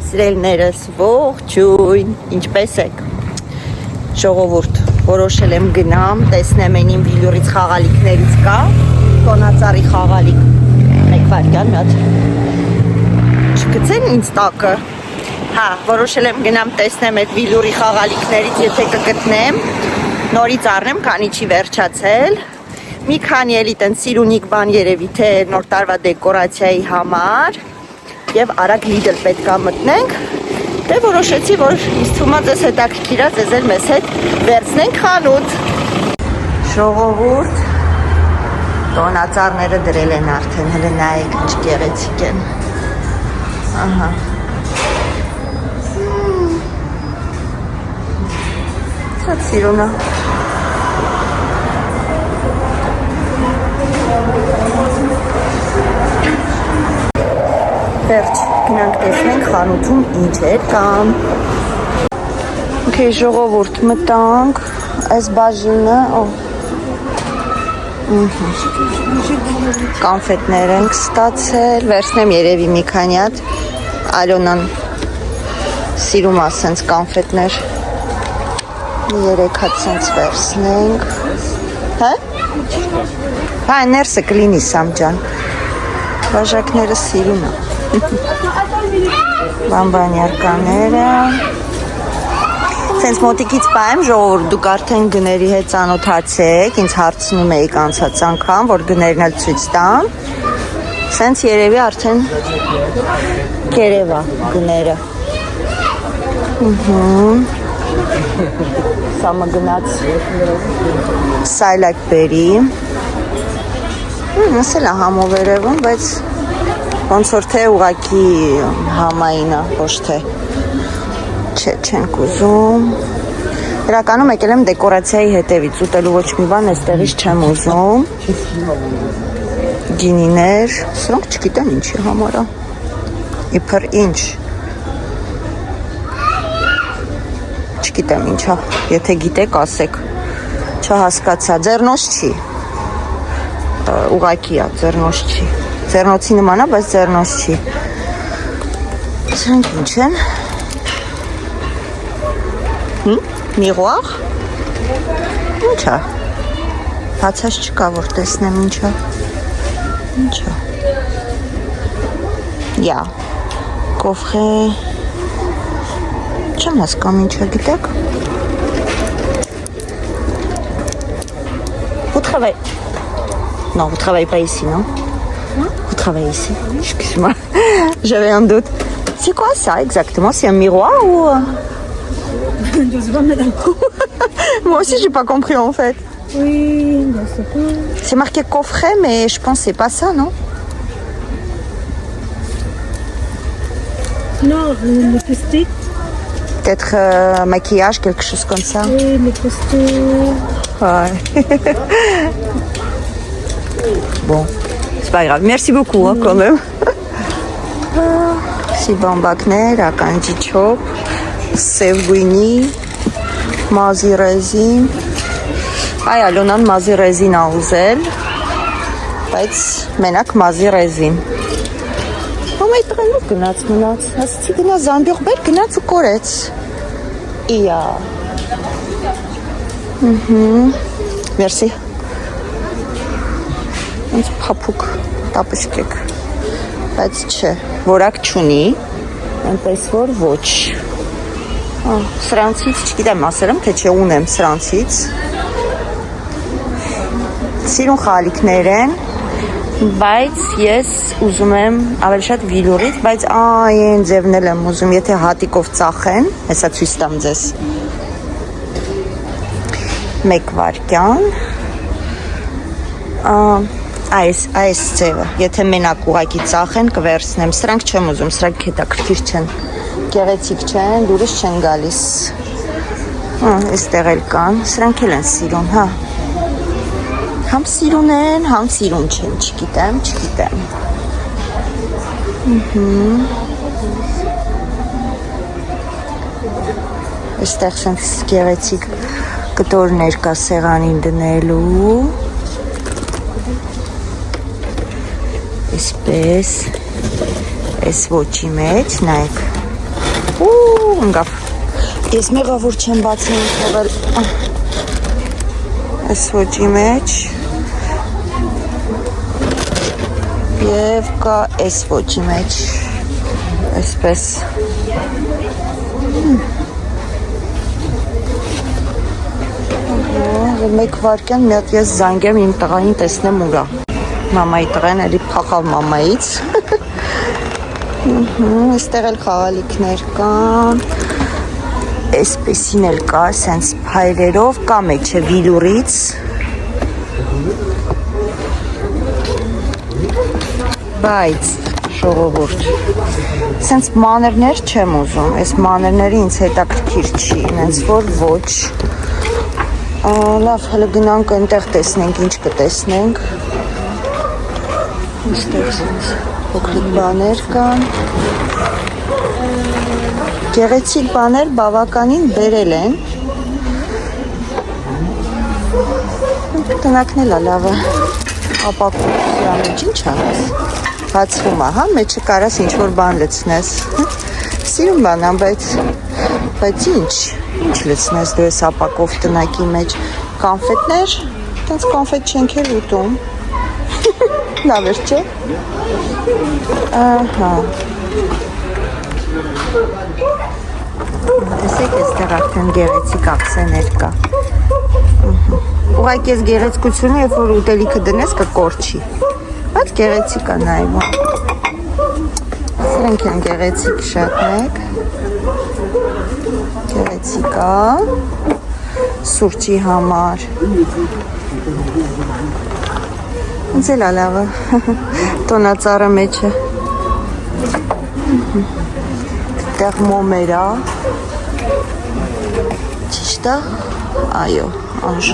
Սիրելիներս, ողջույն, ինչպես եք, ժողովուրդ, որոշել եմ գնամ, տեսնեմ են իմ Վիլյուրից խաղալիքներից կա, Կոնածառի խաղալիք, մեկ վարկյան մի հատ, չգցեն ինձ տակը, հա, որոշել եմ գնամ տեսնեմ այդ Վիլյուրի խաղալիքներից, եթե կգտնեմ, նորից առնեմ, քանի չի վերջացել, մի քանի էլի տեն սիրունիկ բան երևի թե նոր տարվա դեկորացիայի համար և արագ Lidl պետք է մտնենք, դե որոշեցի, որ ինձ թվում է ձեզ հետաքրքիր է, ձեզ էլ մեզ հետ վերցնենք խանութ։ Ժողովուրդ, տոնածառները դրել են արդեն, հələ նայեք ինչ գեղեցիկ են։ Ահա։ Շատ սիրուն է։ Վերջ, գնանք տեսնենք խանութում ինչ էր կամ։ Okay, ժողովուրդ, մտանք, այս բաժինը, կանֆետներ ենք ստացել, վերցնեմ երևի մի քանի հատ, Ալոնան սիրում է սենց կանֆետներ, 3 հատ սենց վերցնենք, հա? Հա, ներսը կլինի Սամջան, բաժակները սիրուն է։ Բամբանյարկաները Սենց մոտիկից պայեմ ժողովուրդ դուք արդեն գների հետ ծանոթացեք ինձ հարցնում էիք անցած անգամ որ գներն էլ ցույց տամ Սենց երևի արդեն կերևա գները Սամը գնաց սայլակ բերի Ասել է համովերևում բայց Ոնց որ թե ուղակի համայինը, ոչ թե չենք ուզում։ Իրականում եկել եմ դեկորացիայի հետևից, ուտելու ոչ մի բան այստեղից չեմ ուզում։ Գինիներ, սրանք չգիտեմ ինչի համար է։ Իբր ինչ։ Չգիտեմ ինչա, եթե գիտեք, ասեք։ Չհասկացա, ձեռնոց չի։ Ուղակի է, ձեռնոց չի։ Ձեռնոցի նման է, բայց ձեռնոց չի։ Սրանք ինչ են։ Միղուաղ։ Ինչ է։ Բացած չկա, որ տեսնեմ ինչ է։ Ինչ է։ Յա։ Կոֆղե։ Չեմ հասկանում ինչ է, գիտեք։ Vous travaillez. Non, vous travaillez pas ici, non? Vous travaillez ici? Excuse-moi, j'avais un doute. C'est quoi ça exactement? C'est un miroir ou... Je sais pas, madame. Moi aussi, j'ai pas compris en fait. Oui, je sais pas. C'est marqué coffret, mais je pense que c'est pas ça, non? Non, le post-it. Peut-être maquillage, quelque chose comme ça. Oui, le post-it. Ouais. Bon. C'est pas grave. Merci beaucoup hein, quand même. Si բամբակներ, ականջի չոպ, սև գույնի, մազի ռեզին։ Այ Ալոնան մազի ռեզին ա ուզել, բայց մենակ մազի ռեզին։ Ում այդ տղենով գնաց մնաց, ասեցի գնա զամբյուղ բեր, գնաց ու կորեց։ Իա։ Մերսի։ Ինձ փափուկ տապսկեք, բայց չէ, որակ չունի, այնպես որ ոչ, սրանցից, չգիտեմ ասել եմ, թե չէ ունեմ սրանցից, սիրուն խալիքներ են, բայց ես ուզում եմ ավելի շատ Վիլյուրից, բայց այն ձևն էլ եմ ուզում, եթե հատիկով ծախեն, հեսա ցույց տամ ձեզ, մեկ վարկյան, Այս ձևը, եթե մենակ ուղակի ծախեն, կվերցնեմ, սրանք չեմ ուզում, սրանք հետաքրքիր չեն, գեղեցիկ չեն, դուրս չեն գալիս, այստեղ էլ կան, սրանք էլ են սիրուն, հա, համ սիրուն են, համ սիրուն չեն, չգիտեմ, այստեղ սենց գեղեցիկ կտորներ կա սեղանին դնելու, Այսպես, այս ոչի մեջ, նայեք, Ընկավ։ Ես մեղավոր չեմ բացել թողել այս ոճի մեջ և կա այս ոճի մեջ այսպես մեկ վարկյան մի հատ ես զանգեմ իմ տղային տեսնեմ ուրա մամայի տղեն էլի փախավ մամայից այստեղ էլ խաղալիքներ կան այսպեսին էլ կա սենց փայլերով կա մեջը վիլուրից բայց ժողովուրդ սենց մանրներ չեմ ուզում այս մանրները ինձ հետաքրքիր չի ինձ որ ոչ լավ հələ գնանք այնտեղ տեսնենք ինչ կտեսնենք այստեղ սենց փոքրիկ բաներ կան գեղեցիկ բաներ բավականին բերել են տնակն էլ լավը ապակու սրա մեջ ինչ անես բացվում է հա մեջը կարաս ինչ-որ բան լցնես սիրում բան ան բայց ինչ լցնես դու ես ապակով տնակի մեջ կոնֆետներ տենց կոնֆետ չենք էլ ուտում լավ էր չէ ահա տեսեք այստեղ արդեն գեղեցիկ ափսեներ կա ուղղակի ես գեղեցկությունը երբ որ ուտելիքը դնես կկորչի բայց գեղեցիկ է նայվում սրանք են գեղեցիկ շատ մեկ գեղեցիկ է սուրճի համար ինձ էլ ալավը տոնածառը մեջը տերմոմերա ճիշտ է այո անժ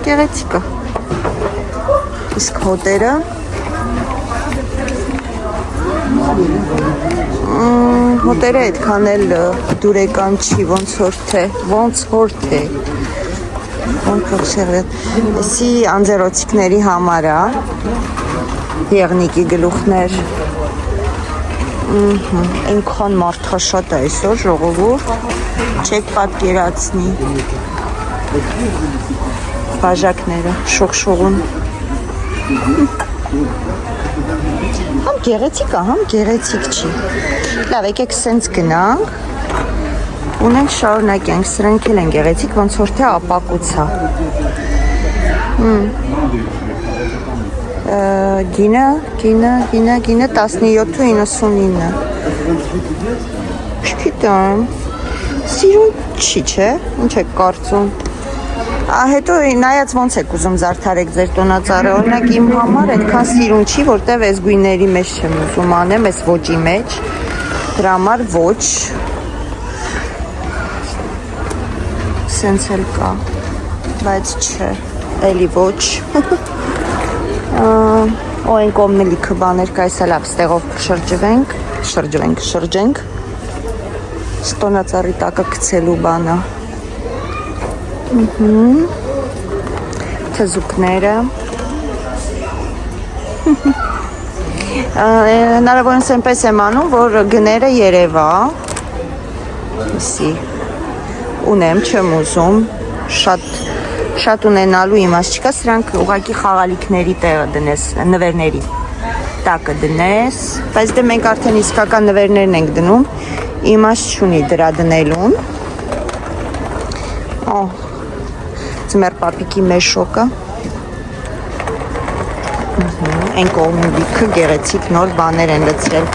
գեղեցիկ է իսկ հոտերը հոտերը այդքան էլ դուրեկան չի ոնց որ թե Էսի անձերոցիկների համար է եղնիկի գլուխներ այնքան մարդաշատ է այսօր ժողովուրդ չեք պատկերացնի բաժակները շողշողուն համ գեղեցիկ է, համ գեղեցիկ չի լավ եկեք սենց գնանք ունենք շարունակենք սրանք էլ են գեղեցիկ ոնց որ թե ապակուցա գինը 17.99 չգիտեմ սիրուն չի չէ ինչ եք կարծում հետո նայած ոնց եք ուզում զարդարեք ձեր տոնածառը օրինակ իմ համար այդքան սիրուն չի որտեվ այս գույների մեջ չեմ ուզում անեմ այս ոճի մեջ դրա համար ոչ սենց էլ կա բայց չէ էլի ոչ այն կողմն լիքը բաներ կա այսա լավ ստեղով շրջենք տոնածառի տակը գցելու բանը թզուկները հնարավորինս այնպես եմ անում որ գները երևա իսի ունեմ չեմ ուզում շատ ունենալու իմաստ չկա սրանք ուղղակի խաղալիքների տեղը դնես նվերների տակը դնես բայց դե մենք արդեն իսկական նվերներն ենք դնում իմաստ չունի դրա դնելուն ձմեռ պապիկի մեշոկը այն կողմին լիքը գեղեցիկ նոր բաներ են լցրել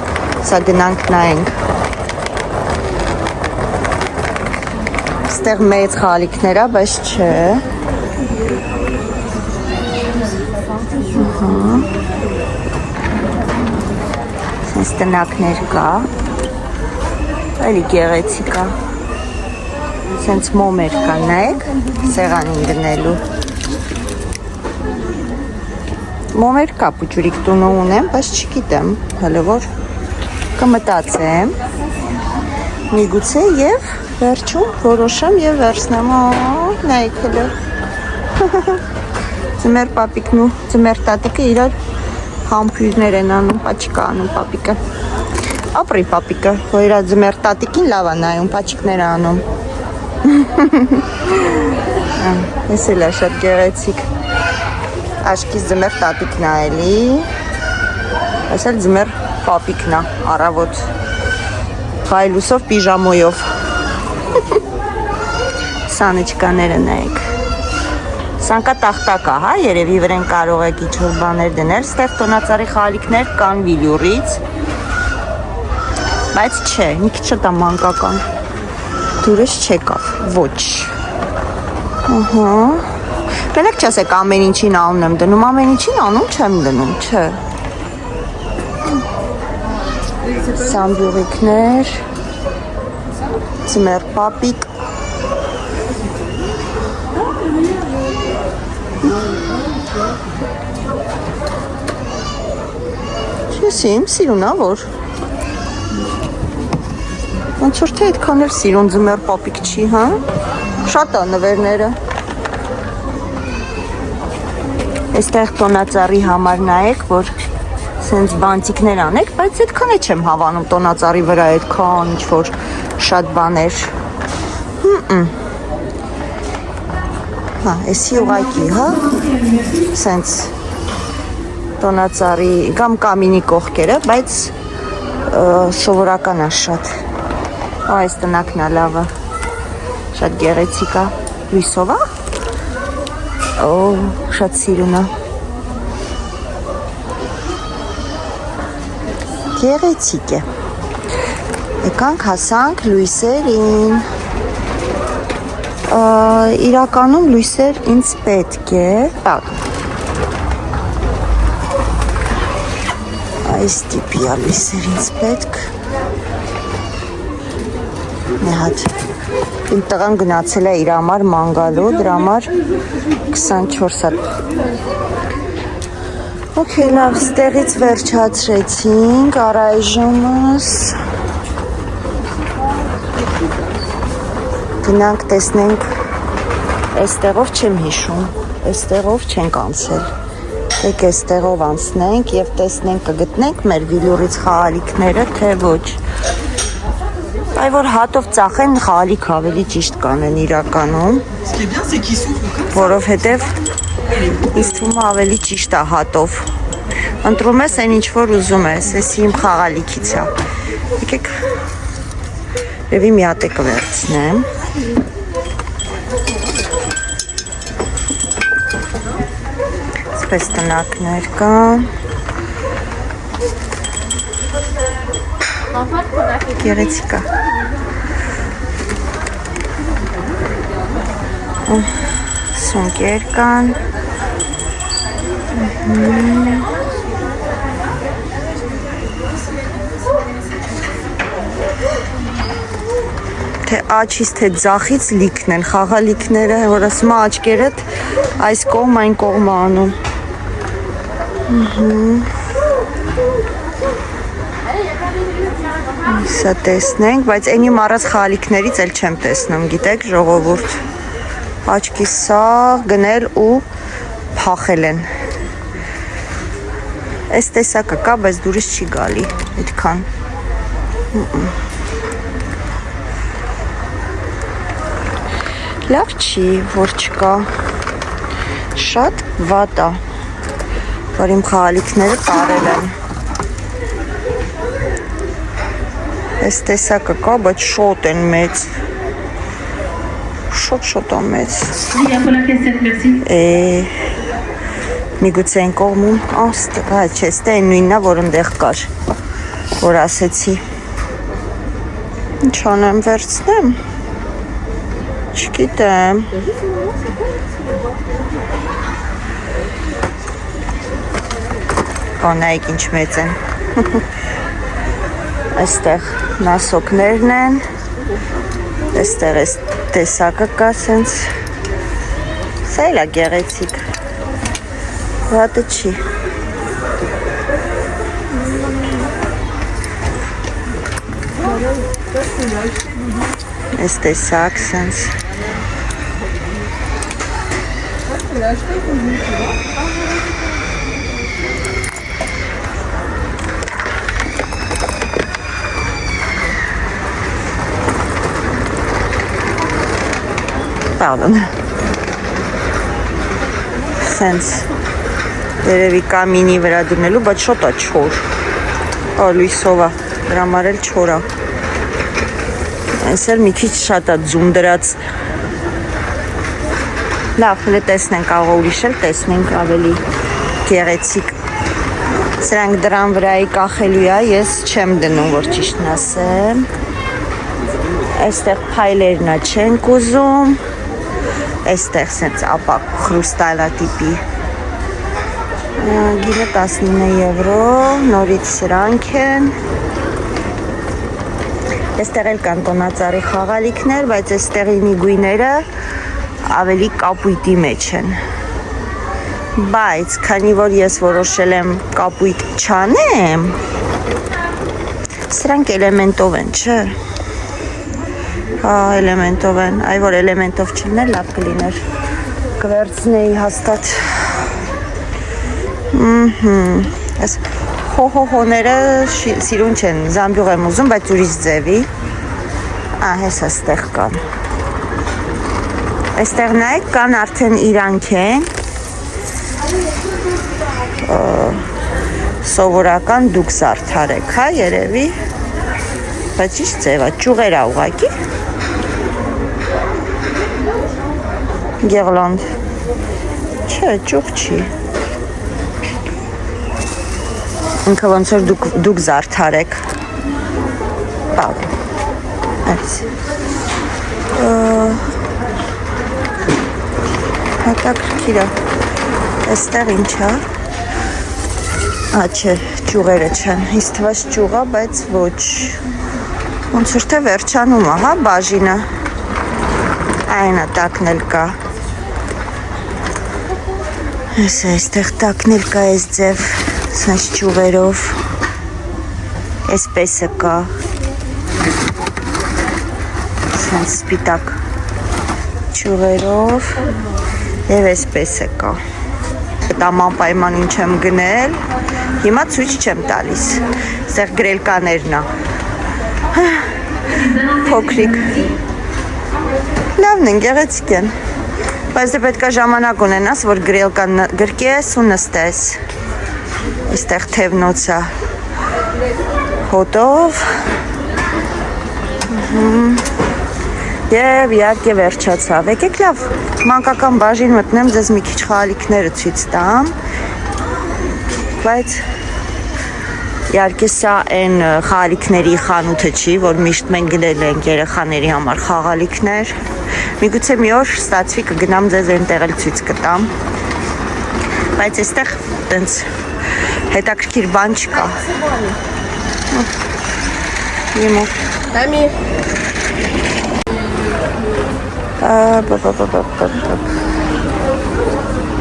սա գնանք նայենք ստեղ մեծ խաղալիքներ է, բայց չէ Սենց տնակներ կա էլի գեղեցիկ է Սենց մոմեր կա, նայեք սեղանին դնելու Մոմեր կա, պուջուրիկ տունը ունեմ, բայց չգիտեմ հələ որ կմտածեմ միգուցե և վերջում որոշեմ և վերցնեմ նայեք հələ ձմեռ պապիկն ու ձմեռ տատիկը իրար համբույրներ են անում, պաչկա անում պապիկը Ապրի պապիկը, որ իր ձմեր տատիկին լավ է նայում, պաչիկներ անում։ Ես էլ է շատ գեղեցիկ։ Աշկից ձմեր տատիկն է էլի։ Ես էլ ձմեր պապիկն է, առավոտ։ Խայլուսով, պիժամոյով։ Սանիչկաները նայեք։ Սանկա տախտակա, հա, երևի վրեն կարող եք իչոր բաներ դնել, ստեղ տոնածարի խալիքներ կան վիլյուրից, բայց չէ, մի քիչ է մանկական, դուրս չեկավ, ոչ, բենեք չասեք ամեն ինչին անում եմ դնում, ամեն ինչին անում չեմ դնում, չէ, սամբյուրիկներ, ձմեր պապիկ, Ես իմ սիրունա, որ ոնց որ թե այդքան էլ սիրուն ձմեր պապիկ չի, հա? Շատ է նվերները։ Այստեղ տոնածառի համար նայեք, որ սենց բանտիկներ անեք, բայց այդքան է չեմ հավանում տոնածառի վրա այդքան ինչ-որ շատ բաներ։ Հա, էսի ուղակի, հա, սենց տոնածառի կամ կամինի կողքերը, բայց սովորական է շատ։ Այս տնակն է լավը, շատ գեղեցիկ է, լույսով է, շատ սիրուն է, գեղեցիկ է, եկանք հասանք լույսերին, իրականում լույսեր ինձ պետք է, այս տիպի է լույսեր ինձ պետք, մի հատ, իմ տղան գնացել է իր համար մանգալու, դրա համար 24 հատ, ոքեյ լավ, ստեղից վերջացրեցինք, առայժմս, գնանք տեսնենք, այստեղով չեմ հիշում, այստեղով չենք անցել, եկ այստեղով անցնենք և տեսնենք կգտնենք մեր վիլյուրից խաղալիքները, թե ոչ, այ որ հատով ծախեն խաղալիք ավելի ճիշտ կանեն իրականում, որովհետև ինձ թվում ավելի ճիշտ է հատով, ընտրում ես այն ինչ որ ուզում ես, էսի իմ խաղալիքից է, եկեք Եվի մի հատ է կվերցնեմ։ Սպես տնակներ կան։ Գեղեցիկ է։ Սունկեր կան։ Թե աչից, թե ձախից լիքն են, խաղալիքները, որ ասում է աչկերդ այս կողմ, այն կողմ անում։ Սա տեսնենք, բայց այնի մարած խաղալիքներից էլ չեմ տեսնում, գիտեք, ժողովուրդ։ Աչքի սաղ գնել ու փախել են։ Այս տեսակը կա, բայց դուրս չի գալի, այդքան։ Լավ չի, որ չկա, շատ վատ է, որ իմ խաղալիքները տարել են։ Այս տեսակը կա, բայց շոտ են մեծ, շոտ է մեծ։ Միգուցե այն կողմում, չէ, ստե այն նույնն է, որ ընդեղ կար, որ ասեցի։ Ինչ անեմ, վերցնեմ։ Չգիտեմ։ Նայեք ինչ մեծ են։ Այստեղ նասոկներն են։ Այստեղ այս տեսակը կա սենց։ Սա էլ է գեղեցիկ։ Վատը չի։ Այս տեսակ սենց։ Pardon. Սենց երևի կամինի վրա դնելու, բայց շոտ է չոր։ Լույսով է, դրա համար էլ չոր է։ Այս էլ մի քիչ շատ է ձում դրած։ Լավ, հլը տեսնենք, աղա ուրիշ էլ տեսնենք ավելի գեղեցիկ։ Սրանք դրան վրայի կախելու է, ես չեմ դնում, որ ճիշտն ասեմ։ Այստեղ փայլերն է չենք ուզում։ Այստեղ սենց ապակ խրուստալա տիպի գինը 19 եվրո, նորից սրանք են։ Այստեղ էլ կան տոնածառի խաղալիքներ, բայց այստեղինի գույները ավելի կապույտի մեջ են։ Բայց քանի որ ես որոշել եմ կապույտ չանեմ, սրանք էլեմենտով են, չէ։ Հա, էլեմենտով են, այ որ էլեմենտով չլներ, լավ կլիներ, կվերցնեի հաստատ։ Այս հոհոհոները սիրուն չեն, զամբյուղ եմ ուզում, բայց ուրիշ ձևի։ Հես աստեղ կան։ Այստեղ նայեք, կան արդեն իրանք են։ Սովորական դուք զարդարեք, հա, երևի։ Բայց ինչ ձև է, ճյուղեր է ուղղակի։ Գեղլանդ։ Չէ, ճյուղ չի։ Ինքը ոնց որ դուք զարդարեք։ Բավ։ Այս։ Հետաքրքիր է։ Այստեղ ինչ է։ Չէ, ճյուղերը չեն։ Ինձ թվաց ճյուղ է, բայց ոչ։ Ոնց որ թե վերջանում է, հա, բաժինը։ Այն է, տակն էլ կա։ Այստեղ տակն էլ կա այս ձև, սենց ճյուղերով։ Այսպեսը կա։ Սենց սպիտակ ճյուղերով և այսպեսը կա։ Տամ անպայման ինչ եմ գնել, հիմա ցույց չեմ տալիս, սեղ գրելկաներն է, փոքրիկ, լավն են, գեղեցիկ են, բայց դե պետք է ժամանակ ունենաս, որ գրելկան գրկես ու նստես, այստեղ թևնոց է, հոտով, և իհարկե վերջացավ, եկեք լավ, մանկական բաժին մտնեմ, ձեզ մի քիչ խաղալիքները ցույց տամ, բայց իհարկե սա այն խաղալիքների խանութը չի, որ միշտ մենք գնել ենք երեխաների համար խաղալիքներ, միգուցե մի օր ստացվի կգնամ ձեզ այնտեղ էլ ցույց կտամ, բայց այստեղ տենց հետաքրքիր բան չկա։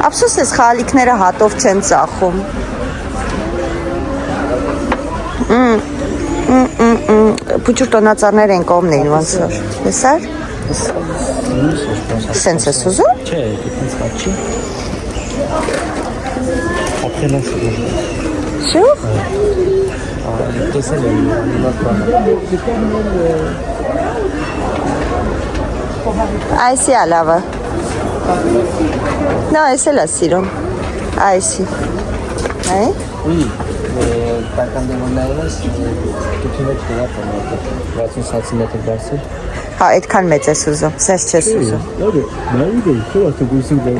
Ափսոս ես խաղալիքները հատով չեն ծախում։ Փուչուր տոնածառներ են կողմնեին ոնց որ։ Տեսար։ Սենց ես ուզում։ Չէ, դից հաճի։ Ապրելոս ուզում։ Շուխ։ Տեսել եմ անիմատ բանը։ Այսի է լավը։ Նա այս էլ է սիրում։ Այսի։ Այ։ Ուի, տական դեմոններն ես, դուքի մեջ դրապ եմ ատը, 60 սանտիմետր բարձր։ Հա, այդքան մեծ ես ուզում, սես չես ուզում։ Ադե, նայում եմ, քո ատը գույսում դեմ։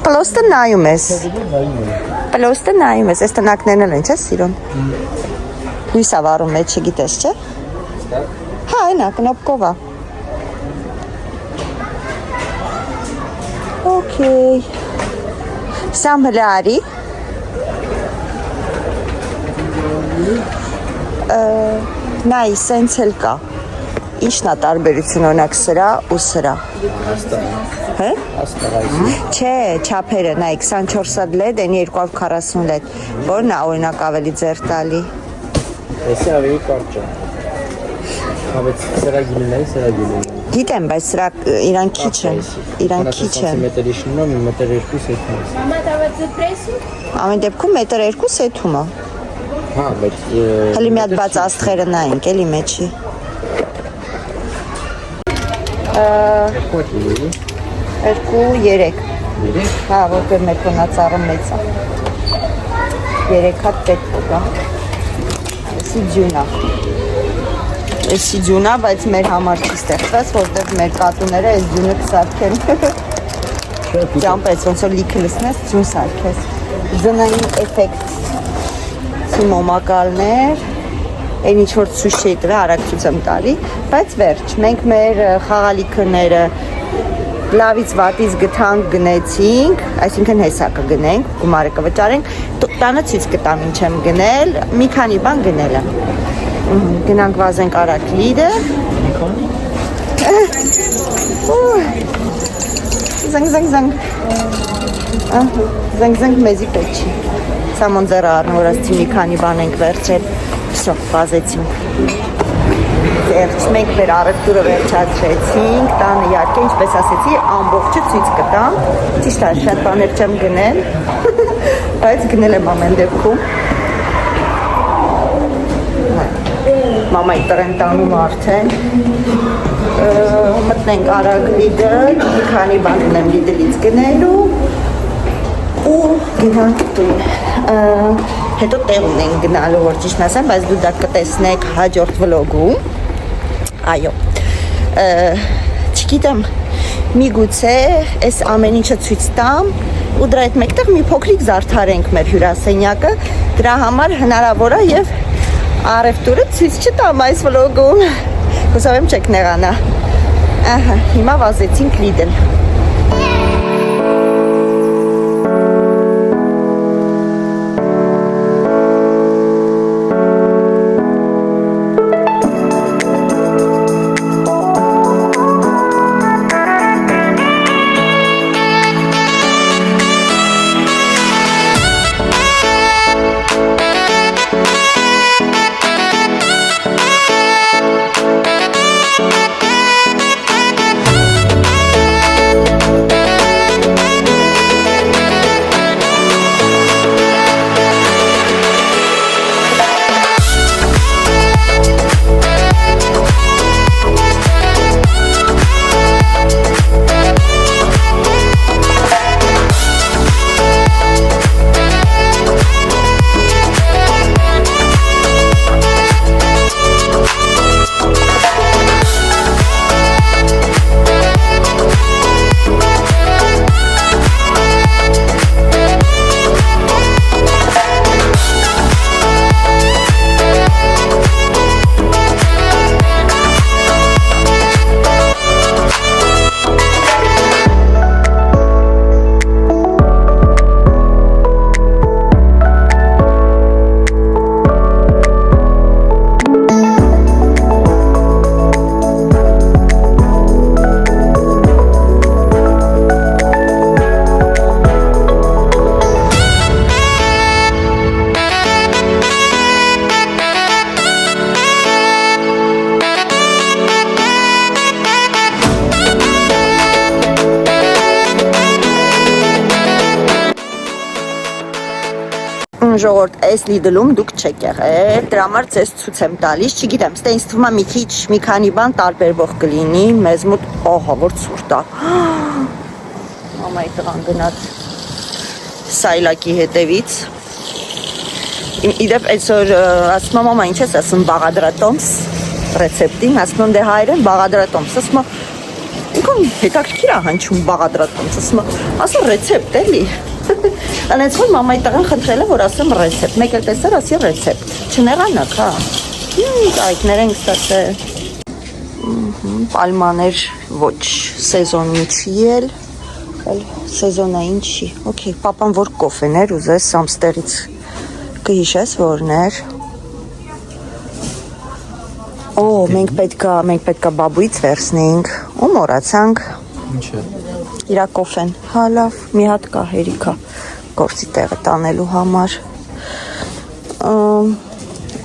Պլոստը նայում ես։ Պլոստը նայում ես, այս տնակներն էլ են չես սիրում։ Լույսա վառում մեջ չգիտես, չէ։ Հա, այնա, կնոպկով է։ Okay. Սամ հլը արի։ Նայ, սենց էլ կա։ Ինչն է տարբերություն օրինակ սրա ու սրա։ Հե? Չէ, չափերը, նայ 24 լեդ, են 240 լեդ։ Որն է օրինակ ավելի ձեր տալի։ Էսի ավելի կարճ է։ Հավեց սրա գինն է, սրա գինն է։ Գիտեմ, բայց սրա իրան քիչ են, իրան քիչ են։ Սանտիմետրի շնորհիվ 1 մետր 2 սեթում։ Ամեն դեպքում 1 մետր 2 սեթում է։ Հա, բայց Հəli մի հատ բաց աստղերը նայենք, էլի մեջի։ Երկու է լինի։ 2-3 հա որտեղ մեր քոնացարը մեծ է 3 հատ պետք կա Էսի ձյունա, բայց մեր համար չի ստեղծված, որտեղ մեր կատուները այս ձյունը կսարքեն Ճամպեց, ոնց որ լիքը լսնես, ձյուն սարքես Ձնային էֆեկտ Մոմակալներ Այն ինչ-որ ցույց չի տվել, արագ ցույց եմ տալի Բայց վերջ, մենք մեր խաղալիքները լավից վատից գտանք, գնեցինք Այսինքն հեսա կգնենք, գումարը կվճարենք Տանը ցույց կտամ ինչ եմ գնել, մի քանի բան գնել եմ Գնանք վազենք արագ լիդը Զանգ Զանգ մեզի պետք չի Սա մոնձերը առնորացի մի քանի բան ենք վերջել Վսո, վազեցինք Վերջ, մենք մեր առևտուրը վերջացրեցինք Տանը իհարկե, ինչպես ասեցի, ամբողջը ցույց կտամ Ճիշտ է, շատ բաներ չեմ գնել Բայց գնել եմ ամեն դեպքում Մամայի տրեն տանում արդեն Մտնենք արագ լիդը Մի քանի բան ունեմ լիդլից գնելու Ու գնանք տուն Հետո տեղ ունենք գնալու որ ճիշտ ասեմ Բայց դու դա կտեսնեք հաջորդ վլոգում Այո Չգիտեմ Միգուցե այս ամեն ինչը ցույց տամ Ու դրա հետ մեկտեղ մի փոքրիկ զարդարենք մեր հյուրասենյակը Դրա համար հնարավոր է եւ Արևտուրը ցույց չտամ այս վլոգում Հուսով եմ չեք նեղանա Ահա, հիմա վազեցինք լիդել Ժողովուրդ, այս լիդլում դուք չեք եղել, դրա համար ձեզ ցույց եմ տալիս, չգիտեմ, ստե ինձ թվում է մի քիչ, մի քանի բան տարբերվող կլինի, մեզ մոտ ահա որ ցուրտ է։ Մամայի տղան գնաց սայլակի հետևից։ Իդեպ այսօր ասում եմ, մամա, ինչ ես ասում, բաղադրատոմս ռեցեպտին, ասում եմ, դե հայերեն բաղադրատոմս, ասում եմ, ինքն հետաքրքիր է հնչում բաղադրատոմս, ասում ռեցեպտ էլի։ Անենց որ մամայի տղան խնդրել է, որ ասեմ ռեցեպտ, մեկ էլ տեսար ասի ռեցեպտ, չնեղանակ, հա, կայքներ ենք ստացել, պալմաներ ոչ, սեզոնին չի էլ, սեզոնային չի, ոքեյ, պապան որ կոֆեներ ուզես, սամստերից կհիշես որներ, մենք պետքա բաբույից վերցնեինք, ու մորացանք, Ինչ է իրա կոֆեն, հա լավ, մի հատ կա հերիքա, գործի տեղը տանելու համար,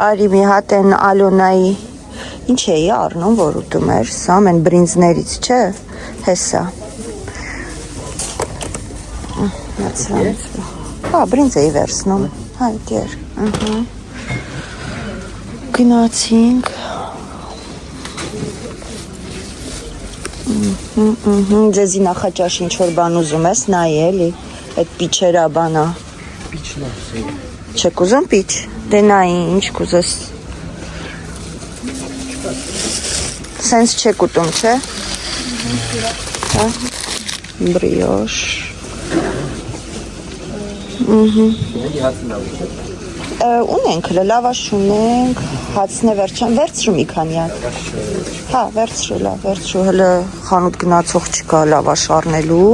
արի մի հատ են Ալոնայի, ինչ էի առնում, որ ուտում էր, սա մեն բրինձներից չէ, հեսա, հա, բրինձ էի վերցնում, հա, դեր, գնացինք, Ձեզի նախաճաշ ինչ-որ բան ուզում ես, նայի էլի, այդ պիչերա բանա։ Պիչն ասի։ Չեք ուզում պիչ, դե նայի, ինչ կուզես։ Սենց չեք ուտում, չէ։ Հա, բրիոշ։ Ունենք, լավաշ ունենք, հացն է վերցրու մի քանի հատ։ Հա, վերցրու, հələ խանութ գնացող չկա լավաշ առնելու։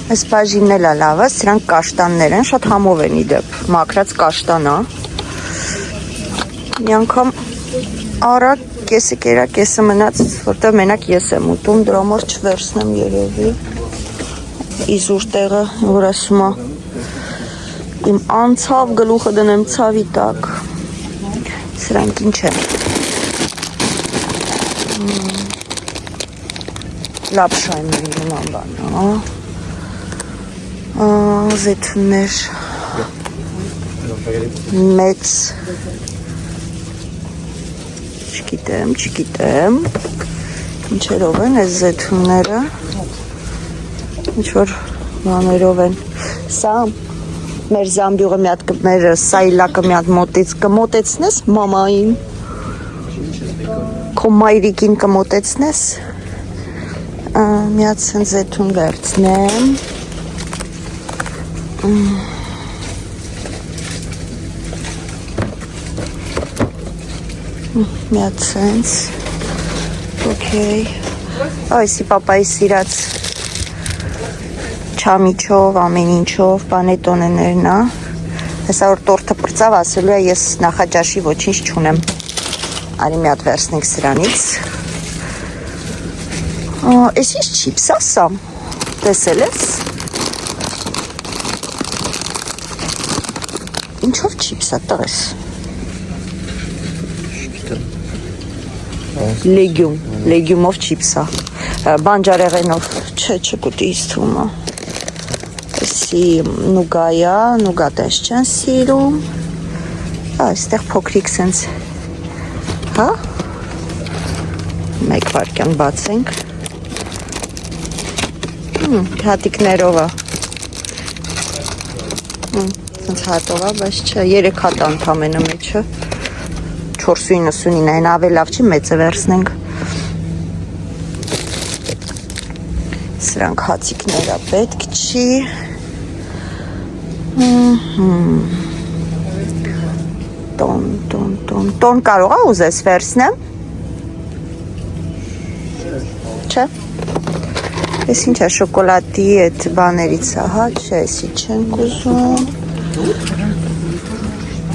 Այս բաժինն էլ է լավը, սրանք կաշտաններ են, շատ համով են իդեպ, մաքրած կաշտան է։ Մի անգամ արա կեսը կերա, կեսը մնաց, որտեղ մենակ ես եմ ուտում, դրա համար չվերցնեմ երևի։ Իզուր տեղը, որ ասում է, իմ անցավ գլուխը դնեմ ցավի տակ։ Սրանք ինչ են։ Լապշա եմ նման բան, զեթուններ, մեծ, չգիտեմ, ինչերով են այս զեթունները, ինչ-որ բաներով են, սա մեր զամբյուղը մի հատ մեր սայլակը մի հատ կմոտեցնես մամային, քո մայրիկին կմոտեցնես, մի հատ սենց զեթուն վերցնեմ, մի հատ սենց, ոքեյ, այսի պապայի սիրած չամիչով, ամեն ինչով, պանետոնեներն է, հեսա որ տորթը պրծավ, ասելու է ես նախաճաշի ոչինչ չունեմ, արի մի հատ վերցնենք սրանից, ես ինչ չիպս ասամ, տեսել ես, ինչով չիպս է տղես, լեգյումով չիպս է, բանջարեղենով, չկուտի իզ թվում է, Էսի նուգայա, նուգատես չեն սիրում, այստեղ փոքրիկ սենց, հա, մեկ վարկյան բացենք, հատիկներով է, սենց հատով է, բայց չէ, 3 հատ անդամենը մեջը, 4.99 այն ավել լավ չի, մեծը վերցնենք, սրանք հացիկները պետք չի, տոն կարող է ուզես վերցնեմ, չէ, ես ինչ է շոկոլադի էդ բաներից է, հա, չէ, եսի չենք ուզում,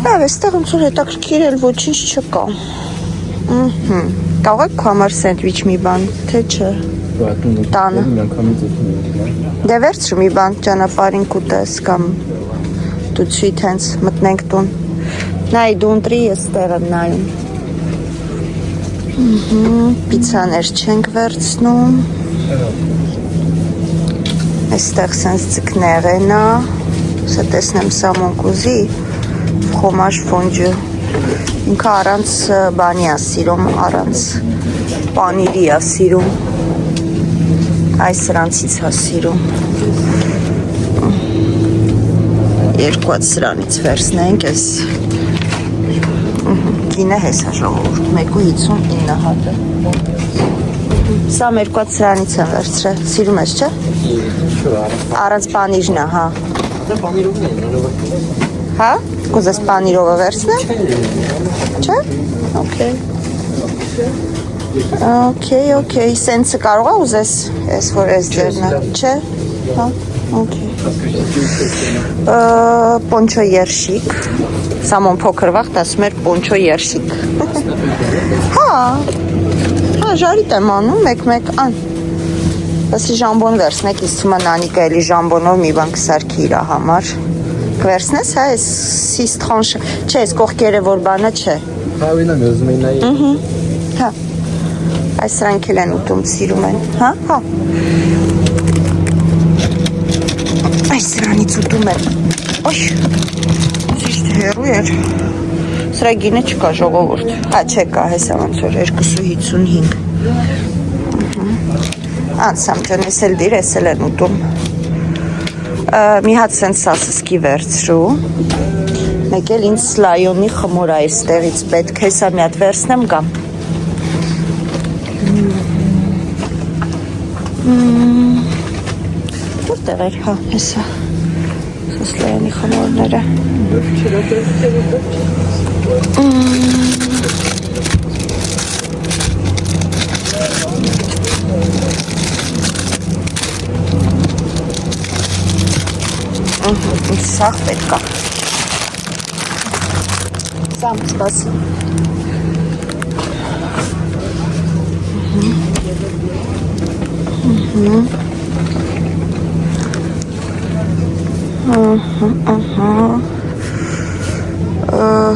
լավ, եստեղ ոնց որ հետաքրքիր էլ ոչինչ չկա, կարող եք քո համար սենդվիչ մի բան, թե չէ, տանը, դե վերցրու մի բան ճանապարհին կուտես կամ դուցի թենց մտնենք տուն, նայի դու ընտրի, ես տեղ եմ նայում, պիցաներ չենք վերցնում, այստեղ սենց ձկներեն է, սա տեսնեմ սա մոնկուզի, խոմաշ ֆոնջու, ինքը առանց բանի է սիրում, առանց պանիրի է սիրում, այս սրանցից է սիրում, երկու հատ սրանից վերցնենք, ես կինը հեսա ժողովուրդ, 1.59 հատը, սա երկու հատ սրանից եմ վերցրել, սիրում ես, չէ? Առանց պանիրն է, հա, հա, կուզես պանիրովը վերցնեմ, չէ? Okay, սենցը կարող է ուզես, ես որ ես ձերնը, չէ, հա, պոնչո երշիկ, սամոն փոքր վաղտ ասում էր պոնչո երշիկ, հա, ժարիտ եմ անում, մեկ ան, բասի ժամբոն վերցնեք, ես թվում է նանիկը էլի ժամբոնով մի բան կսարքի իրա համար, կվերցնես, հա, ես սիստխանշ, չէ, ես կողքերը որ բանը չէ, հա, վինամ եզում են նայի, հա, այս սրանք էլ են ուտում, սիրում են, հա, այս սրանից ուտում են, ոյ, ճիշտ հեռու էր, Սրա գինը չկա ժողովուրդ։ Հա, չէ կա, հեսա ոնց որ 2.55։ Անցամ ջան, ես էլ դիր, ես էլ են ուտում։ Մի հատ սենց սասսկի վերցրու։ Մեկ էլ ինձ սլայոնի խմոր այստեղից պետք է հեսա մի հատ վերցնեմ գամ։ Որտեղ էր, հա, հեսա։ Սլայոնի խմորները։ Սաղ պետք է։ Սամ սպասի։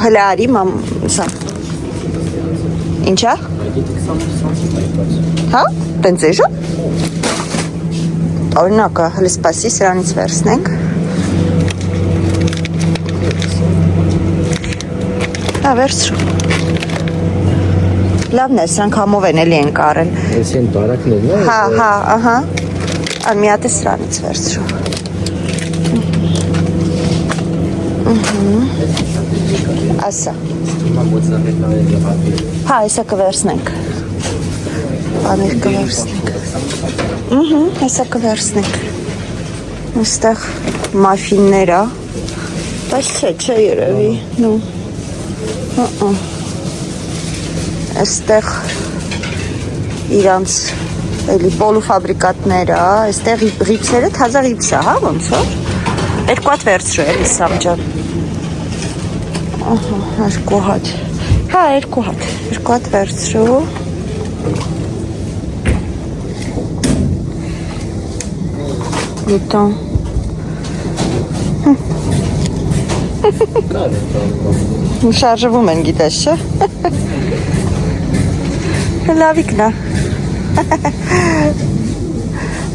Հլա արի մամ սամ։ Ինչա։ Հա, տենց էժա։ Օրինակը հլի սպասի սրանից վերցնենք։ Հա, վերցրու։ Լավն է, սրանք համով են էլի են կարել։ Ես են բարակներն է։ Հա, հա, ահա։ Ան մի հատ է սրանից վերցրու։ Ասա։ Հա, այսա կվերցնենք։ Բաներ կվերցնենք։ Այսա կվերցնենք։ Այստեղ մաֆիններ է։ Բայց չէ երևի, նու։ Այստեղ իրանց էլի պոլուֆաբրիկատներ է, այստեղ ռիպսերը թազա ռիպս է, հա, ոնց որ։ Երկու հատ վերցրու էլի սամ ջան։ Ահա, երկու հատ։ Հա, երկու հատ վերցրու։ Լուտան։ Շարժվում են գիտես չէ։ Լավիկն է։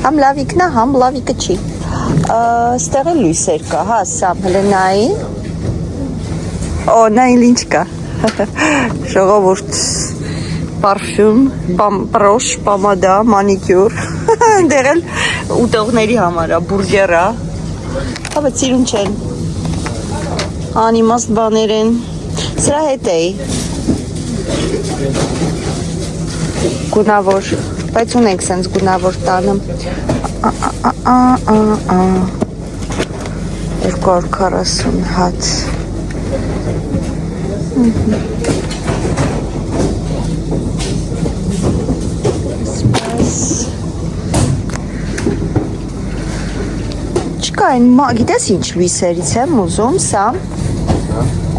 Համ լավիկն է, համ լավիկը չի։ Ստեղ է լույսեր կա, հա, սամ հլը նայի։ Օ, նայիլ ինչ կա։ Ժողովուրդ, պարֆյում, պրոշ, պամադա, մանիկյուր։ Դեղ էլ ուտողների համար է, բուրգեր է։ Հա, բայց իրուն չեն։ Անիմաստ բաներ են։ Սրա հետ էի։ Գունավոր, բայց ունենք սենց գունավոր տանեմ։ 240 հատ։ Չկա այն, գիտես ինչ լույսերից եմ ուզում, սա։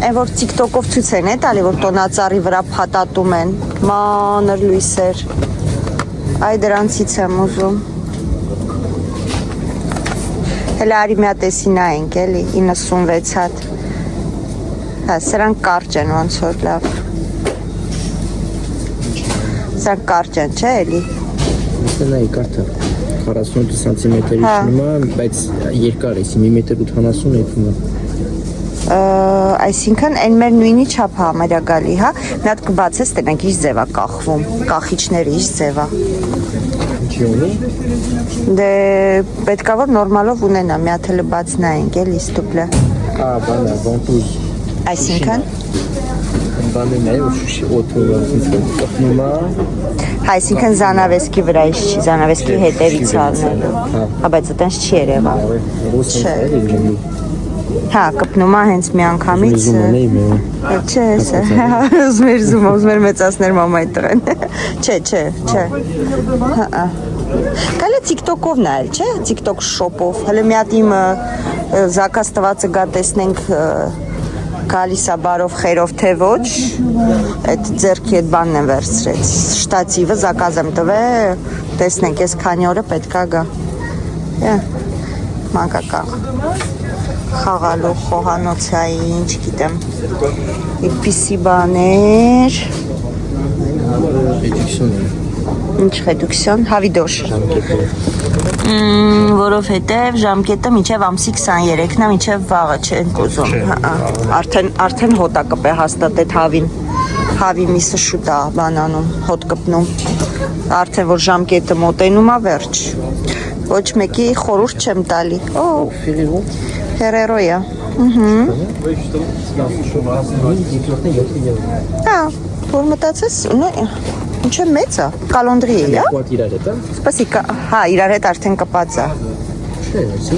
Այն որ TikTok-ով ցույց են է տալի, որ տոնածառի վրա փաթաթում են, մանր լույսեր։ Այ դրանցից եմ ուզում։ Հələ արի մի հատ էսի նայենք էլի, 96 հատ։ Հա, սրանք կարճ են ոնց որ լավ։ Սրանք կարճ են, չէ էլի։ Իսկ նայի կարթը 48 սանտիմետրի շնորհիվ, բայց երկար է, 1 մետր 80 է թվում։ Այսինքն այն մեր նույնի չափ համարյա գալի, հա։ Մի հատ կբացես, տենանք ինչ ձև է կախվում, կախիչները ինչ ձև է։ Ինչի ունի։ Դե պետքա որ նորմալով ունենա, մի հատ հələ բաց նայենք, էլի ստուպլը։ Հա, բանա, բանտուզ։ Այսինքն բանը նայ ու շուշի օթորից կողմում է։ Հա, այսինքն զանավեսկի վրա ինչ չի, զանավեսկի հետևից առնելու։ Հա, բայց այտենց չի երևա։ Չէ։ Հա, կպնում է հենց մի անգամից։ Չէ, ուզում էր զումը, ուզում էր մեծացներ մամայի տղեն։ Չէ։ Հա։ Կալի TikTok-ով նայել, չէ, TikTok shop-ով։ Հələ մի հատ իմ զակաս տվածը գա տեսնենք գալիս է բարով խերով թե ոչ։ Այդ ձեռքի այդ բանն եմ վերցրեց։ Շտատիվը զակազ եմ տվել, տեսնենք, ես քանի օրը պետքա գա։ Մանկական խաղալու խոհանոցայի, ինչ գիտեմ, այդպիսի բաներ։ Ինչ ռեդուկցիոն, հավիդոշ։ Որովհետև ժամկետը մինչև ամսի 23-ն է, մինչև վաղը չեն ուզում։ Արդեն հոտա կպե հաստատ այդ հավին։ Հավի միսը շուտ է բանանում, հոտ կպնում։ Արդեն որ ժամկետը մոտենում է վերջ։ Ոչ մեկի խորհուրդ չեմ տալի։ Օ, Ferrero-յա։ Հա, որ մտածես, ինչ է մեծ է, կալոնդրի է, հա։ Իրար հետ է։ Սպասի, հա, իրար հետ արդեն կպած է։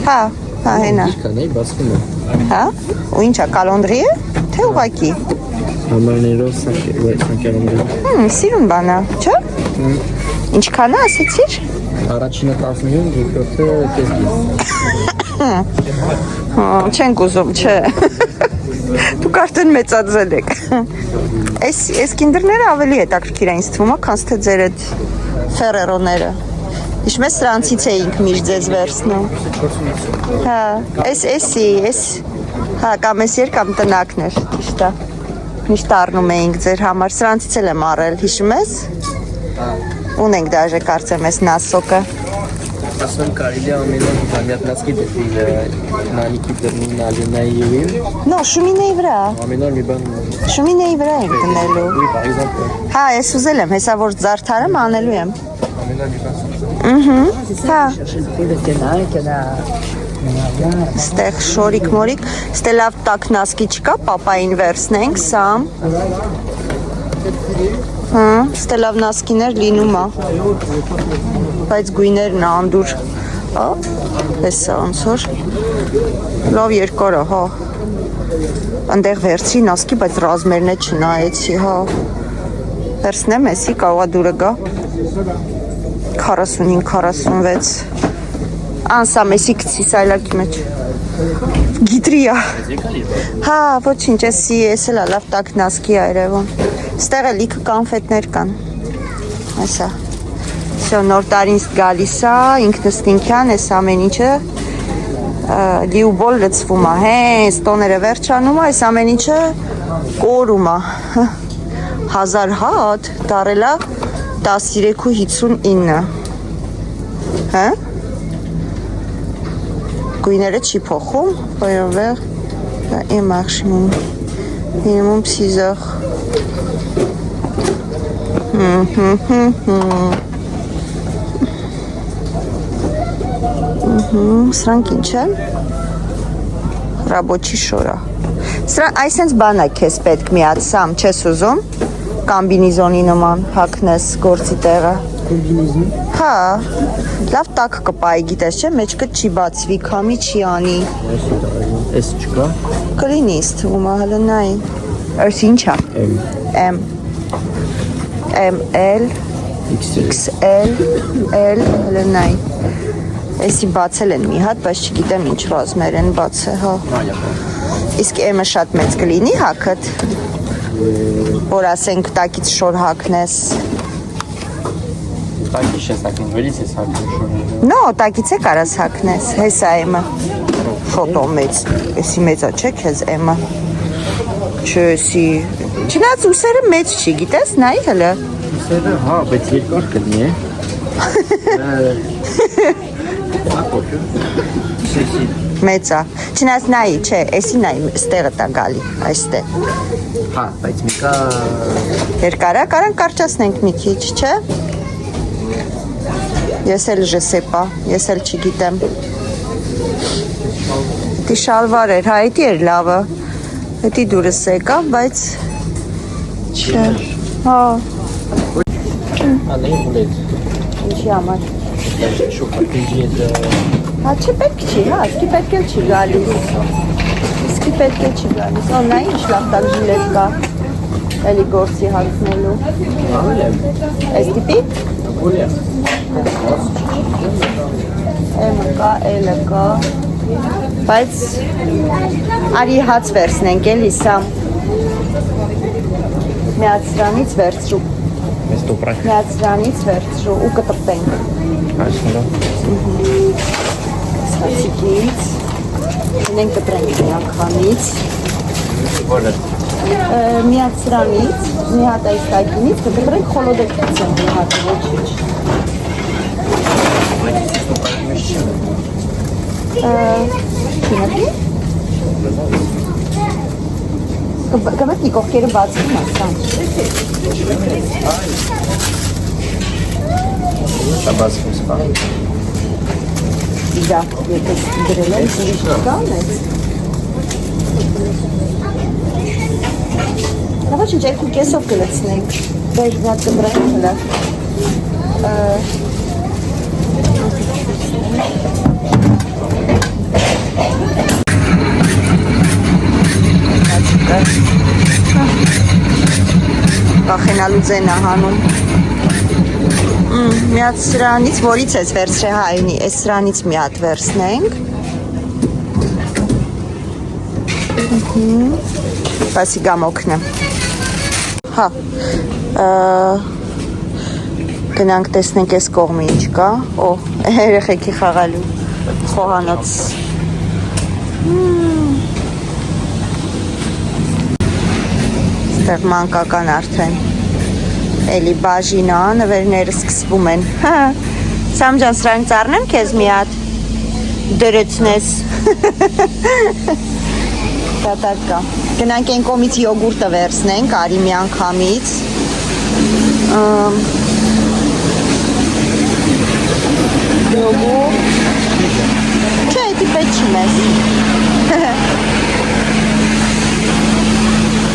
Հա, հա, հենա։ Կանեի բացվում է։ Հա, ու ինչ է, կալոնդրի է, թե ուղակի։ Համարներով սանկյալում։ Սիրուն բան է, չէ։ Ինչքան է, ասեցիր։ Առաջինը 15, երկրորդը կեսգիս։ Չենք ուզում, չէ։ Դուք արդեն մեծացել եք։ Այս կինդերները ավելի հետաքրքիր են ինձ թվում, քան թե ձեր այդ Ferrero-ները։ Իշմ ես սրանցից էինք միշտ ձեզ վերցնում։ Հա, հա, կամ ես կամ տնակներ, ճիշտ է։ Միշտ առնում էինք ձեր համար, սրանցից էլ եմ առել, հիշում ես։ Ունենք դաժե կարծեմ ես նասոկը։ Ասում կարելի է ամենը պամյատնացքի դեպի նանիքի դրնին ալյունայի No, շումինեի վրա։ ամենոր մի բան Շումինեի վրա ենք դնելու։ Հա, ես ուզել եմ, հեսա որ զարդարեմ անելու եմ։ ամենոր մի բան Հա։ Ստեղ շորիկ մորիկ, ստե լավ տակնասկի չկա, պապային վերցնենք, սամ։ Հա, ստե լավ նասկիներ լինում է։ Բայց գույներն անդուր։ Հա, հեսա ոնց որ։ Լավ երկար է, հա։ Անդեղ վերցրի նասկի, բայց ռազմերն է չնայեցի, հա։ Վերցնեմ, էսի կարողա դուրը գա։ 45-46 Անսա մեսի կցի սայլակի մեջ գիտրիա հա ոչինչ ես էլ լավ տակնասկի այրևում ստեղ է լիքը կանֆետներ կան այսա всё նոր տարին գալիս է ինքնստինքյան էս ամեն ինչը լիուբոլ լցվում է հենց տոները վերջանում է այս ամեն ինչը կորում է 1000 հատ դարելա 13.59 հա գույները չի փոխում ոյովեր et maximum minimum 6 heures սրանք ինչ են ռաբոչի շորա սրանք այսենց բան է քեզ պետք միացամ չես ուզում կամբինիզոնի նման հակնես գործի տեղը կոմբինեզոն հա լավ տակ կպայի գիտես չէ մեջքը չի բացվի քամի չի անի էս չկա կլինի ինձ թվում է հələ նայի այս ինչ է M ML XL L հələ նայի էսի բացել են մի հատ բայց չգիտեմ ինչ ռազմեր են բացել հա իսկ M-ը շատ մեծ կլինի հակդ որ ասենք տակից շոր հակնես տակից ես հակնեմ վերից ես հակնում շորերը նո տակից է կարաս հակնես հեսա M-ը շոտո մեծ էսի մեծա չէ քեզ M-ը չեսի չնայած ուսերը մեծ չի գիտես նայի հələ ուսերը հա բայց երկար կլինի մեծա չնայած նայի չէ էսի նայի ստեղը տա գալի այստեղ հա բայց մեկա երկարա կարան կարճացնենք մի քիչ չէ ես էլ ժսեպա ես էլ չգիտեմ դի շալվար էր հա էդի էր լավը էդի դուրս եկա բայց չէ հա անեի ուլետ ինչի համար շոկատինջի հետ հա չպետք չի հա իսկի պետք էլ չի գալիս իսկի պետք էլ չի գալիս օ նա ինչ լավ տակ ժիլետ կա էլի գործի հացնելու այս տիպի M-ը կա, L-ը կա բայց արի հաց վերցնենք էլի սա միացրանից վերցրու միացրանից վերցրու ու կտրտենք Սացիկից Ունենք կտրենք մի անգամից որը Մի հատ սրանից, մի հատ այս տակինից, կգտրենք խոլոդեկ կծեմ մի հատ ոչինչ։ Չինատի։ Կմետնի կողքերը բացվում ասան։ Շաբասկում սպահ։ Իրա, եթե դրել են, ուրիշ կան ես։ Նավաչին ջայքու կեսով կլեցնենք, բեր մի հատ կմրայք հլա։ Կախենալու ձեն ահանում։ Մի հատ սրանից, որից ես վերցրե հայնի, ես սրանից մի հատ վերցնենք։ Պասի գամոքնը։ Հա, գնանք տեսնենք ես կողմի ինչ կա, օ, երեխեքի խաղալու խոհանոց։ Ստեղ մանկական արդեն, էլի բաժինա, նվերները սկսվում են, Սամ ջան, սրանք ծառնեմ կեզ մի հատ, դրեցնես, դատակ կա, գնանք են կոմից յոգուրտը վերցնենք, արի մի անգամից, յոգուրտ, չէ, էդի պետ չի մեզ,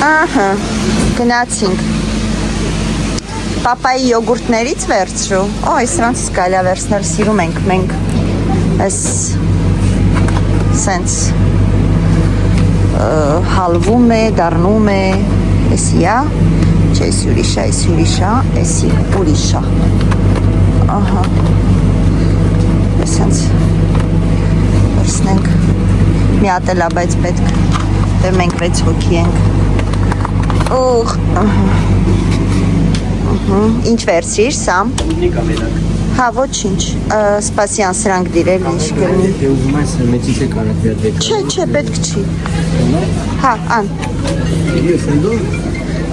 ահա, գնացինք, պապայի յոգուրտներից վերցրու, այս սրանցից կայլա վերցնել, սիրում ենք մենք, այս սենց հալվում է, դարնում է, էսի ա, չէ, էսի ուրիշա, էսի ուրիշա, ահա, սենց վերցնենք, մի ատելա, բայց պետք, դե մենք 6 հոգի ենք, ուղ, ինչ վերցրիր, Սամ? Ուդնիկա մենակ։ Հա, ոչինչ, սպասյան սրանք դիրել ինչ կրնի։ Դե ուզում այս մեծից է կարակ վյատ վեք։ Չէ, պետք չի։ Հա, ան։ Ես ընդո։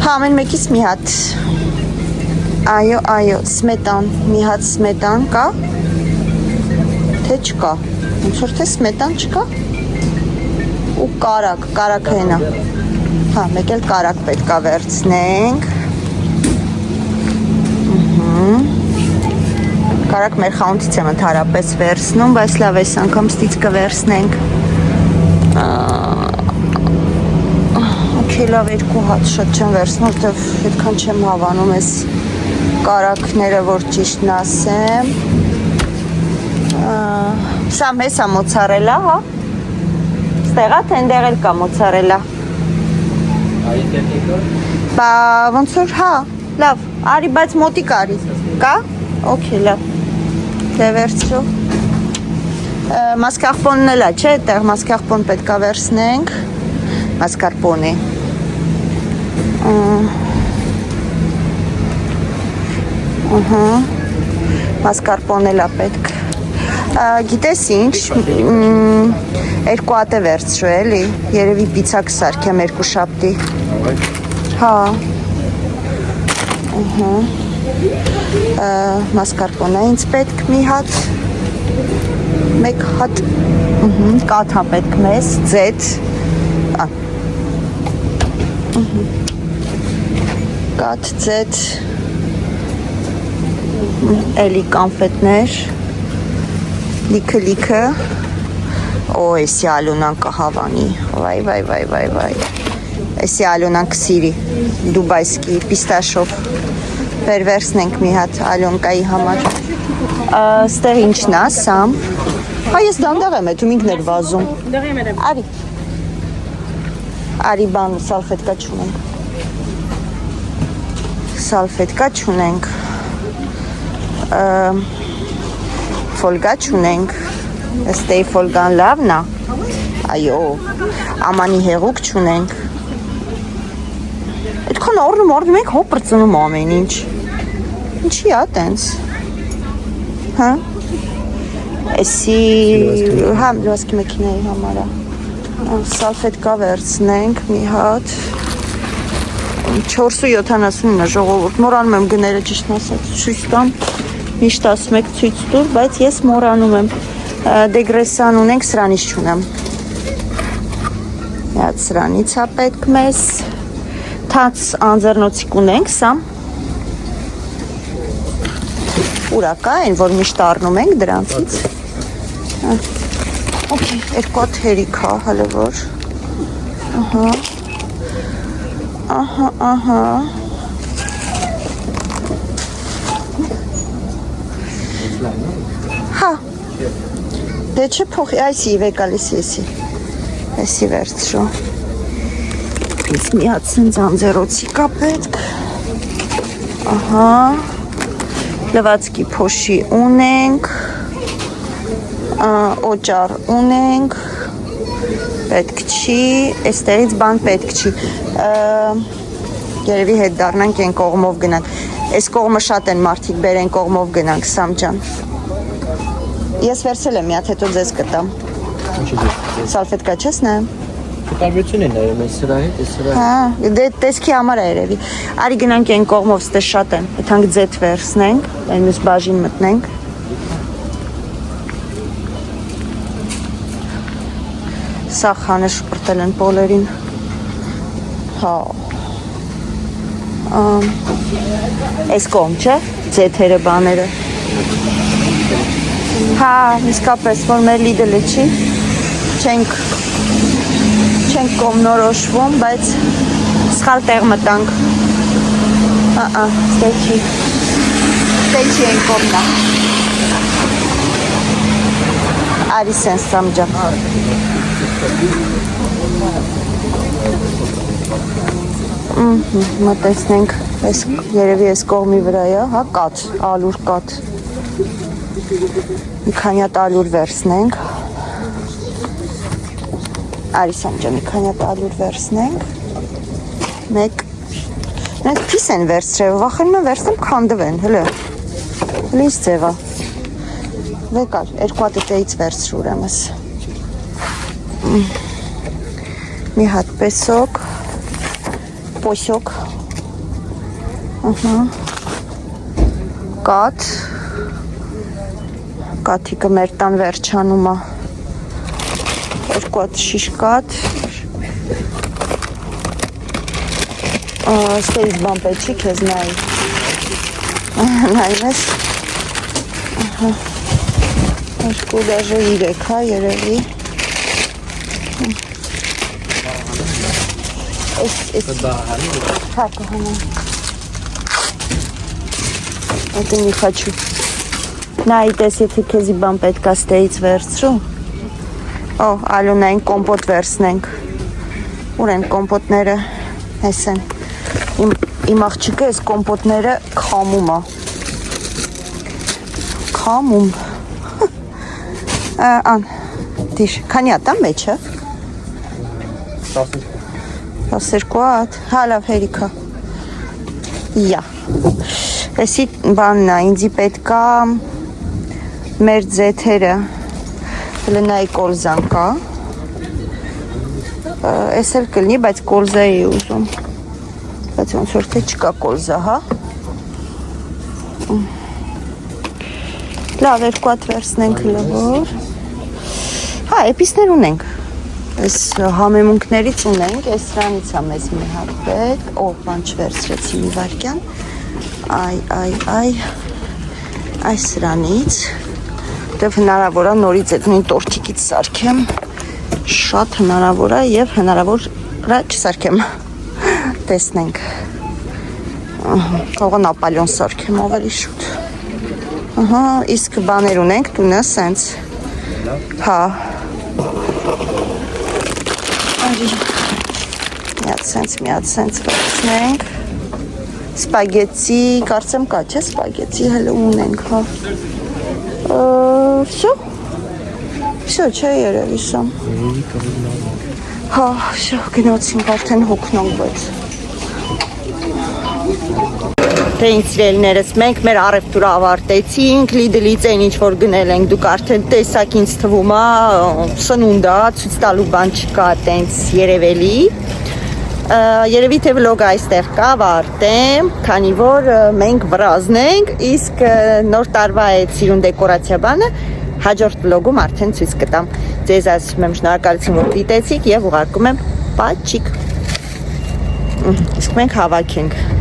Հա, ամեն մեկից մի հատ։ Այո, սմետան, մի հատ սմետան կա։ Թե չկա։ Ոնց որ թե սմետան չկա։ Ու կարակ հենա։ Հա, մեկ էլ կարակ պետքա վերցնենք։ Կարակ մեր խանութից եմ ընդհանրապես վերցնում, բայց լավ այս անգամ ստից կվերցնենք։ Okay, լավ 2 հատ շատ չեմ վերցնում, որտեվ այդքան չեմ հավանում այս կարակները, որ ճիշտն ասեմ։ Սա մեզ է մոցարելա, հա։ Ստեղա թե ընդեղ էլ կա մոցարելա։ Բա ոնց որ հա, լավ, արի, բայց մոտիկ արի։ Կա։ Okay, լավ։ Դե վերցրու։ Մասկարպոնն էլ է, չէ, այդտեղ մասկարպոն պետքա վերցնենք։ Մասկարպոնի։ Մասկարպոն էլ է պետք։ Գիտես ինչ, 2 հատ է վերցրու էլի, երևի պիցա կսարքեմ 2 շաբթի։ Հա։ Մասկարպոնը ինձ պետք մի հատ, 1 հատ, կաթա պետք մեզ, ձետ, կաթ, ձետ, էլի կանֆետներ, լիքը, օ, էսի ալունան կհավանի, վայ, էսի ալունան կսիրի, դուբայսկի, պիստաշով, վերցնենք մի հատ ալյոնկայի համար, ստեղ ինչն է, Սամ, հա ես դանդաղ եմ էթում ինքն էր վազում, արի բան սալֆետկա չունենք, ֆոլգա չունենք, ստեի ֆոլգան լավն է, այո, ամանի հեղուկ չունենք, այդքան առնում ենք հոպր ծնում ամեն ինչ, ինչի է տենց, հա, էսի, հա, լվասկի մեքինայի համար է, սալֆետկա վերցնենք մի հատ, 4.79 ժողովուրդ, մորանում եմ գները ճիշտ ասած, ցույց տամ, միշտ ասում եք ցույց տուր, բայց ես մորանում եմ, դեգրեսան ունենք, սրանից չունեմ, միած սրանից է պետք մեզ, թաց անձեռնոցիկ ունենք, սա, ուրակա են, որ միշտ առնում ենք դրանցից, օքեյ, երկու հատ հերիք է, հələ որ, ահա, հա, դե չէ փոխի, այսի վեկալիս եսի վերցրու, ես միած սենց անձերոցի կա պետք, ահա, լվացքի փոշի ունենք, օճար ունենք, պետք չի, այստեղից բան պետք չի, երևի հետ դառնանք են կողմով գնանք, այս կողմը շատ են մարդիկ, բերեն կողմով գնանք, Սամ ջան, ես վերցել եմ միատ հետո ձեզ կտամ, սալֆետկա չես նայեմ, Տարբերություն են նայում, այս սրա հետ, այս սրա հետ, հա, դե տեսքի համար է երևի, արի գնանք են կողմով, ստե շատ են, եթանք ձետ վերցնենք, այն մյուս բաժին մտնենք, Սա խանը շպրտել են պոլերին, հա, այս կողմ չէ, ձեթերը բաները, հա, իսկապես, որ մեր լիդելը չի, չենք կողմնորոշվում, բայց սխալ տեղ մտանք, ստե չի են կողմնա, արի սենց Սամջան, մտեսնենք, երևի ես կողմի վրա է, հա, կատ, ալուր կատ, մի քանյատ ալուր վերցնենք, արի Սամջան, մի քանյատ ալուր վերցնենք, մեկ, մենք պիս են վերցրել, վախենում են վերցնեմ քանդվեն, հլը իս ձևա, վեկալ, երկու հատ էտեից վերցրու ուրեմս, մի հատ պեսոք, պոսոք, կատ, կաթիկը մեր տան վերջանում է, երկու հատ շիշ կատ, ստեից բան պետք չի քեզ նայի, նայում ես, երկու դաժը 3 հա երևի, Հա, կհանեմ, это не хочу, նայի տես եթե քեզի բան պետք է ստեից վերցրու, օ, ալունային կոմպոտ վերցնենք, ուր են կոմպոտները, ես են, իմ աղջիկը ես կոմպոտները քամում է, քամում, ան, դիր, քանի հատ եմ մեջը, 12 հատ, հա լավ հերիքա, յա, եսի բանն է, ինձի պետքա մեր ձեթերը, լնայի կոլզան կա, ես էլ կլնի, բայց կոլզա էի ուզում, բայց ոնց որ թե չկա կոլզա, հա, լավ, երկու հատ վերցնենք լվոր, հա, էպիսներ ունենք, Այս համեմունքներից ունենք, այս սրանից է մեզ մի հատ պետք, օ, բան չվերցրեցի մի վարկյան, այ սրանից, դև հնարավոր է նորից այդ նույն տորթիկից սարքեմ, շատ հնարավոր է և հնարավոր է չսարքեմ, տեսնենք, թողը նապալյոն սարքեմ ավելի շուտ, իսկ բաներ ունենք, տունը սենց, հա, միած սենց վերցնենք, սպագեցի, կարծեմ կա չէ սպագեցի, հլը ունենք, հա, վսյո չէ երևի սամ, հա, վսյո գնացինք արդեն հոգնանք, բայց, թե ինձ սիրելիներս, մենք մեր առևտուրը ավարտեցինք, լիդլից այն ինչ որ գնել ենք, դուք արդեն տեսակ ինձ թվում է, սնունդ է, ցույց տալու բան չկա, տենց երևելի, Երևի թե վլոգը այստեղ կավարտեմ, քանի որ մենք վրազն ենք, իսկ նոր տարվա այդ սիրուն դեկորացիա բանը հաջորդ վլոգում արդեն ցույց կտամ։ Ձեզ ասում եմ շնորհակալություն, որ դիտեցիք եւ ուղարկում եմ պաչիկ։ Իսկ մենք հավաքենք